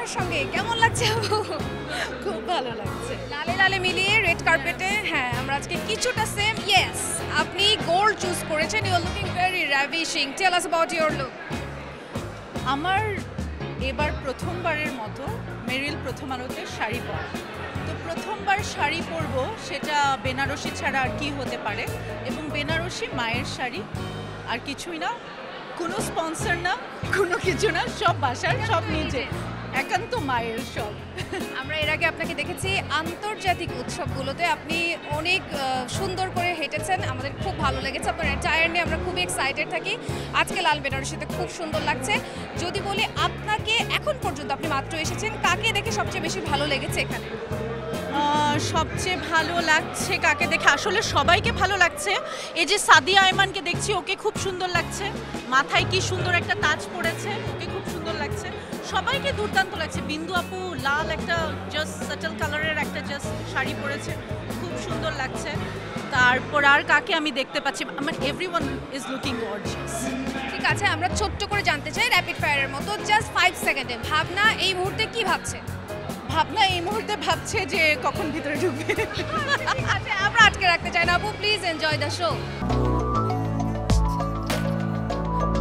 আপনার সঙ্গে কেমন লাগছে আপু? খুব ভালো লাগছে। লালে লালে মিলিয়ে রেড কার্পেটে হ্যাঁ আমরা আজকে কিছুটা সেম ইয়েস আপনি গোল্ড চুজ করেছেন you are looking very ravishing tell us about your look আমার এবার প্রথমবারের মতো মেরিল প্রথম আলোতে শাড়ি পরা। তো প্রথমবার শাড়ি পরবো, সেটা বেনারসি ছাড়া আর কি হতে পারে, এবং বেনারসি মায়ের শাড়ি, আর কিছুই না, কোনো স্পন্সর না, কোনো কিছু না, সব বাসার, সব নিজে, একান্ত মায়ের সব। আমরা এর আগে আপনাকে দেখেছি আন্তর্জাতিক উৎসবগুলোতে আপনি অনেক সুন্দর করে হেঁটেছেন আমাদের খুব ভালো লেগেছে আপনার অ্যাটায়ার নিয়ে আমরা খুবই এক্সাইটেড থাকি আজকে লাল বেনারসিতে খুব সুন্দর লাগছে যদি বলি আপনাকে এখন পর্যন্ত আপনি মাত্র এসেছেন কাকে দেখে সবচেয়ে বেশি ভালো লেগেছে এখানে সবচেয়ে ভালো লাগছে কাকে দেখে, আসলে সবাইকে ভালো লাগছে। এই যে সাদিয়া আয়মানকে দেখছি, ওকে খুব সুন্দর লাগছে, মাথায় কি সুন্দর একটা তাজ পড়েছে, ওকে খুব সুন্দর লাগছে, সবাইকে দুর্দান্ত লাগছে। বিন্দু আপু লাল একটা জাস্ট সাটল কালারের একটা জাস্ট শাড়ি পরেছে, খুব সুন্দর লাগছে। তারপর আর কাকে আমি দেখতে পাচ্ছি, আমার এভরিওয়ান ইজ লুকিং গর্জিয়াস। ঠিক আছে আমরা ছোট্ট করে জানতে চাই র্যাপিড ফায়ারের মতো জাস্ট 5 সেকেন্ডে ভাবনা এই মুহূর্তে কি ভাবছে ভাবনা এই মুহূর্তে ভাবছে যে কখন ভিতরে ঢুকবে। ঠিক আছে আমরা আটকে রাখতে চাই না আপু প্লিজ এনজয় দ্য শো